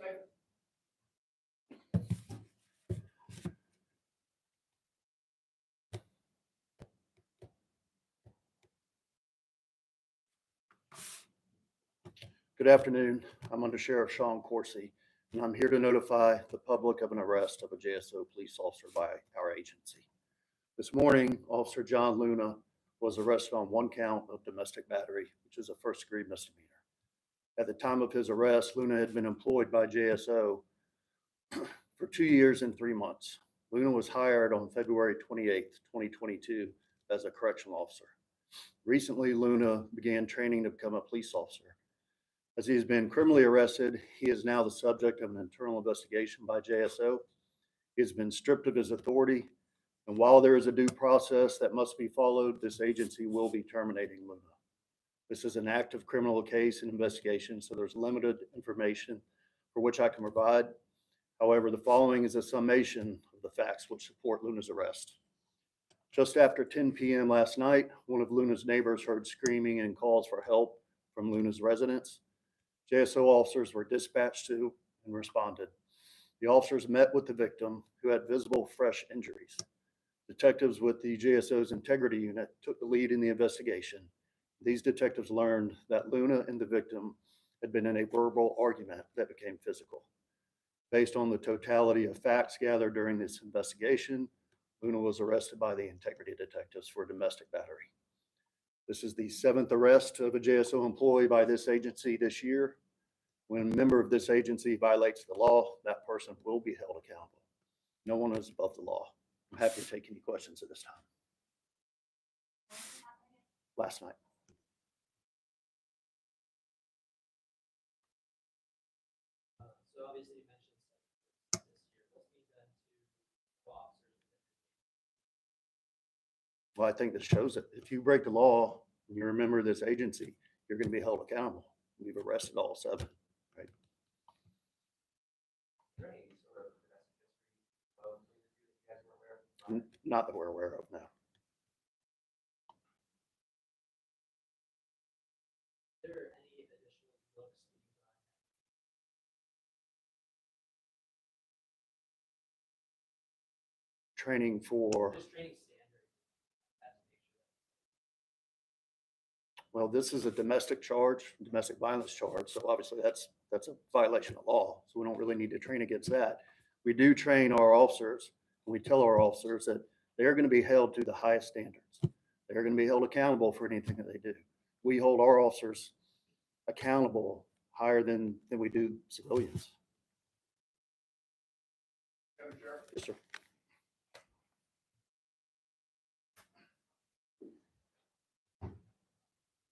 Good afternoon. I'm Undersheriff Shawn Coarsey, and I'm here to notify the public of an arrest of a JSO police officer by our agency. This morning, Officer John Luna was arrested on one count of domestic battery, which is a first-degree misdemeanor. At the time of his arrest, Luna had been employed by JSO for 2 years and 3 months. Luna was hired on February 28th, 2022 as a correctional officer. Recently, Luna began training to become a police officer. As he has been criminally arrested, he is now the subject of an internal investigation by JSO. He has been stripped of his authority, and while there is a due process that must be followed, this agency will be terminating Luna. This is an active criminal case and investigation, so there's limited information for which I can provide. However, the following is a summation of the facts which support Luna's arrest. Just after 10 p.m. last night, one of Luna's neighbors heard screaming and calls for help from Luna's residence. JSO officers were dispatched to and responded. The officers met with the victim, who had visible fresh injuries. Detectives with the JSO's integrity unit took the lead in the investigation. These detectives learned that Luna and the victim had been in a verbal argument that became physical. Based on the totality of facts gathered during this investigation, Luna was arrested by the integrity detectives for domestic battery. This is the 7th arrest of a JSO employee by this agency this year. When a member of this agency violates the law, that person will be held accountable. No one is above the law. I'm happy to take any questions at this time. Last night. So obviously you mentioned this year. What's being done to officers? Well, I think this shows it. If you break the law and you're a member of this agency, you're going to be held accountable. We've arrested all 7. Right? Any sort of domestic history of you guys were aware of? Not that we're aware of now. Is there any additional looks that you've done? Training for, Just training standards. well, this is a domestic charge, domestic violence charge. So obviously that's a violation of law. So we don't really need to train against that. We do train our officers. We tell our officers that they're going to be held to the highest standards. They're going to be held accountable for anything that they do. We hold our officers accountable higher than we do civilians. Undersheriff, Yes, sir.